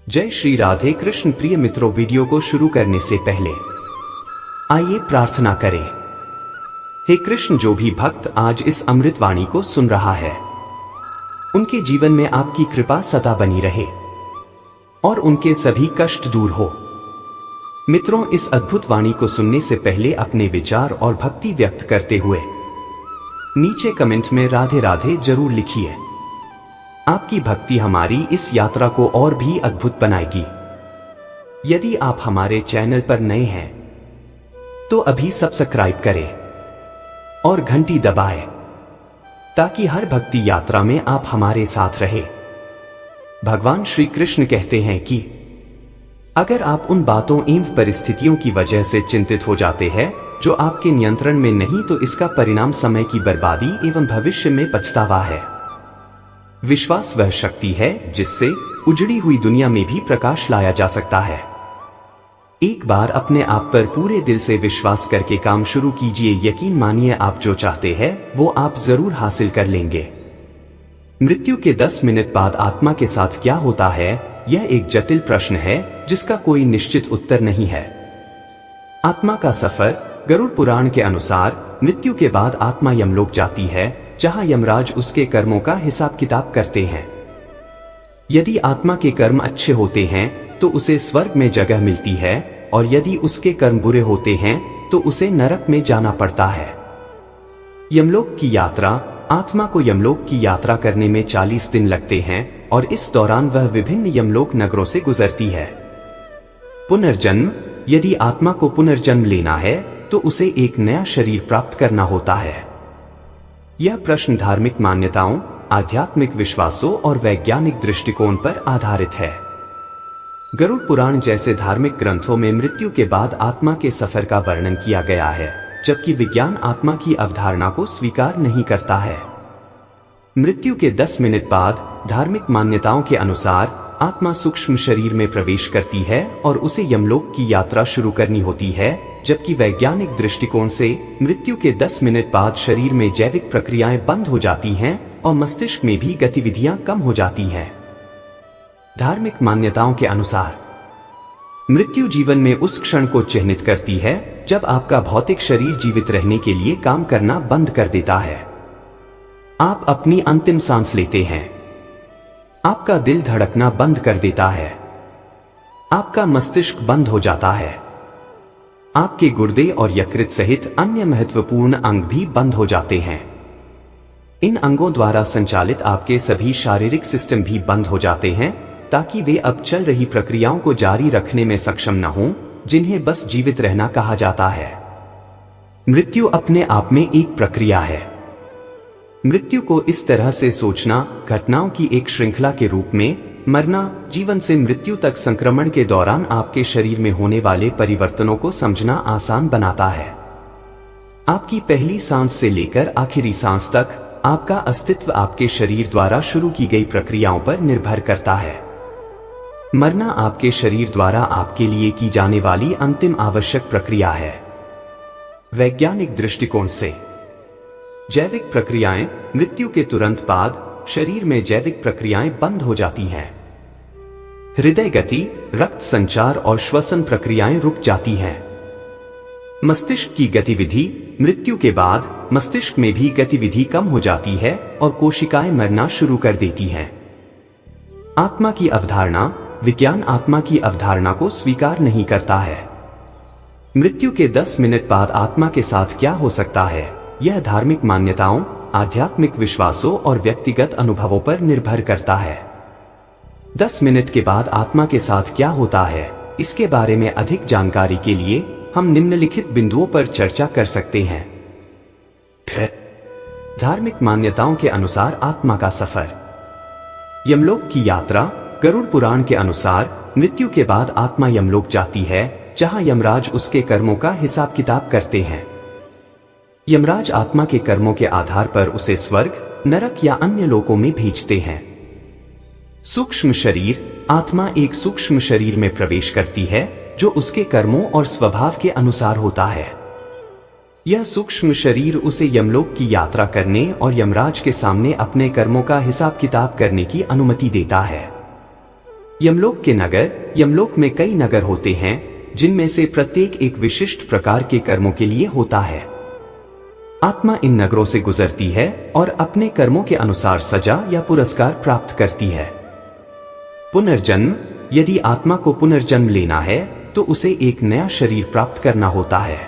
जय श्री राधे कृष्ण। प्रिय मित्रों, वीडियो को शुरू करने से पहले आइए प्रार्थना करें। हे कृष्ण, जो भी भक्त आज इस अमृत वाणी को सुन रहा है, उनके जीवन में आपकी कृपा सदा बनी रहे और उनके सभी कष्ट दूर हो। मित्रों, इस अद्भुत वाणी को सुनने से पहले अपने विचार और भक्ति व्यक्त करते हुए नीचे कमेंट में राधे राधे जरूर लिखिए। आपकी भक्ति हमारी इस यात्रा को और भी अद्भुत बनाएगी। यदि आप हमारे चैनल पर नए हैं तो अभी सब्सक्राइब करें और घंटी दबाएं ताकि हर भक्ति यात्रा में आप हमारे साथ रहे। भगवान श्री कृष्ण कहते हैं कि अगर आप उन बातों एवं परिस्थितियों की वजह से चिंतित हो जाते हैं जो आपके नियंत्रण में नहीं, तो इसका परिणाम समय की बर्बादी एवं भविष्य में पछतावा है। विश्वास वह शक्ति है जिससे उजड़ी हुई दुनिया में भी प्रकाश लाया जा सकता है। एक बार अपने आप पर पूरे दिल से विश्वास करके काम शुरू कीजिए। यकीन मानिए, आप जो चाहते हैं वो आप जरूर हासिल कर लेंगे। मृत्यु के 10 मिनट बाद आत्मा के साथ क्या होता है, यह एक जटिल प्रश्न है जिसका कोई निश्चित उत्तर नहीं है। आत्मा का सफर। गरुड़ पुराण के अनुसार मृत्यु के बाद आत्मा यमलोक जाती है, जहां यमराज उसके कर्मों का हिसाब किताब करते हैं। यदि आत्मा के कर्म अच्छे होते हैं तो उसे स्वर्ग में जगह मिलती है, और यदि उसके कर्म बुरे होते हैं तो उसे नरक में जाना पड़ता है। यमलोक की यात्रा। आत्मा को यमलोक की यात्रा करने में 40 दिन लगते हैं और इस दौरान वह विभिन्न यमलोक नगरों से गुजरती है। पुनर्जन्म। यदि आत्मा को पुनर्जन्म लेना है तो उसे एक नया शरीर प्राप्त करना होता है। यह प्रश्न धार्मिक मान्यताओं, आध्यात्मिक विश्वासों और वैज्ञानिक दृष्टिकोण पर आधारित है। गरुड़ पुराण जैसे धार्मिक ग्रंथों में मृत्यु के बाद आत्मा के सफर का वर्णन किया गया है, जबकि विज्ञान आत्मा की अवधारणा को स्वीकार नहीं करता है। मृत्यु के 10 मिनट बाद धार्मिक मान्यताओं के अनुसार आत्मा सूक्ष्म शरीर में प्रवेश करती है और उसे यमलोक की यात्रा शुरू करनी होती है, जबकि वैज्ञानिक दृष्टिकोण से मृत्यु के 10 मिनट बाद शरीर में जैविक प्रक्रियाएं बंद हो जाती हैं और मस्तिष्क में भी गतिविधियां कम हो जाती हैं। धार्मिक मान्यताओं के अनुसार मृत्यु जीवन में उस क्षण को चिन्हित करती है जब आपका भौतिक शरीर जीवित रहने के लिए काम करना बंद कर देता है। आप अपनी अंतिम सांस लेते हैं। आपका दिल धड़कना बंद कर देता है। आपका मस्तिष्क बंद हो जाता है। आपके गुर्दे और यकृत सहित अन्य महत्वपूर्ण अंग भी बंद हो जाते हैं। इन अंगों द्वारा संचालित आपके सभी शारीरिक सिस्टम भी बंद हो जाते हैं, ताकि वे अब चल रही प्रक्रियाओं को जारी रखने में सक्षम न हों, जिन्हें बस जीवित रहना कहा जाता है। मृत्यु अपने आप में एक प्रक्रिया है। मृत्यु को इस तरह से सोचना घटनाओं की एक श्रृंखला के रूप में। मरना, जीवन से मृत्यु तक संक्रमण के दौरान आपके शरीर में होने वाले परिवर्तनों को समझना आसान बनाता है। आपकी पहली सांस से लेकर आखिरी सांस तक आपका अस्तित्व आपके शरीर द्वारा शुरू की गई प्रक्रियाओं पर निर्भर करता है। मरना आपके शरीर द्वारा आपके लिए की जाने वाली अंतिम आवश्यक प्रक्रिया है। वैज्ञानिक दृष्टिकोण से जैविक प्रक्रियाएं। मृत्यु के तुरंत बाद शरीर में जैविक प्रक्रियाएं बंद हो जाती हैं। हृदय गति, रक्त संचार और श्वसन प्रक्रियाएं रुक जाती हैं। मस्तिष्क की गतिविधि। मृत्यु के बाद मस्तिष्क में भी गतिविधि कम हो जाती है और कोशिकाएं मरना शुरू कर देती हैं। आत्मा की अवधारणा। विज्ञान आत्मा की अवधारणा को स्वीकार नहीं करता है। मृत्यु के 10 मिनट बाद आत्मा के साथ क्या हो सकता है, यह धार्मिक मान्यताओं, आध्यात्मिक विश्वासों और व्यक्तिगत अनुभवों पर निर्भर करता है। 10 मिनट के बाद आत्मा के साथ क्या होता है, इसके बारे में अधिक जानकारी के लिए हम निम्नलिखित बिंदुओं पर चर्चा कर सकते हैं। धार्मिक मान्यताओं के अनुसार आत्मा का सफर। यमलोक की यात्रा। गरुड़ पुराण के अनुसार मृत्यु के बाद आत्मा यमलोक जाती है, जहां यमराज उसके कर्मों का हिसाब किताब करते हैं। यमराज आत्मा के कर्मों के आधार पर उसे स्वर्ग, नरक या अन्य लोकों में भेजते हैं। सूक्ष्म शरीर। आत्मा एक सूक्ष्म शरीर में प्रवेश करती है जो उसके कर्मों और स्वभाव के अनुसार होता है। यह सूक्ष्म शरीर उसे यमलोक की यात्रा करने और यमराज के सामने अपने कर्मों का हिसाब किताब करने की अनुमति देता है। यमलोक के नगर, यमलोक में कई नगर होते हैं जिनमें से प्रत्येक एक विशिष्ट प्रकार के कर्मों के लिए होता है। आत्मा इन नगरों से गुजरती है और अपने कर्मों के अनुसार सजा या पुरस्कार प्राप्त करती है। पुनर्जन्म, यदि आत्मा को पुनर्जन्म लेना है तो उसे एक नया शरीर प्राप्त करना होता है।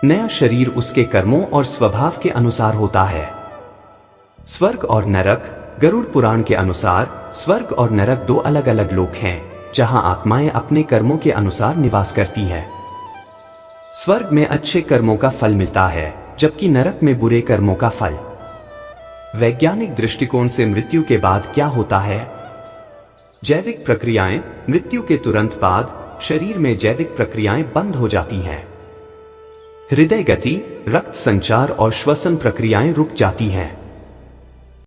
नया शरीर उसके कर्मों और स्वभाव के अनुसार होता है। स्वर्ग और नरक, गरुड़ पुराण के अनुसार स्वर्ग और नरक दो अलग अलग लोक हैं जहां आत्माएं अपने कर्मों के अनुसार निवास करती हैं। स्वर्ग में अच्छे कर्मों का फल मिलता है जबकि नरक में बुरे कर्मों का फल। वैज्ञानिक दृष्टिकोण से मृत्यु के बाद क्या होता है? जैविक प्रक्रियाएं, मृत्यु के तुरंत बाद शरीर में जैविक प्रक्रियाएं बंद हो जाती हैं। हृदय गति, रक्त संचार और श्वसन प्रक्रियाएं रुक जाती हैं।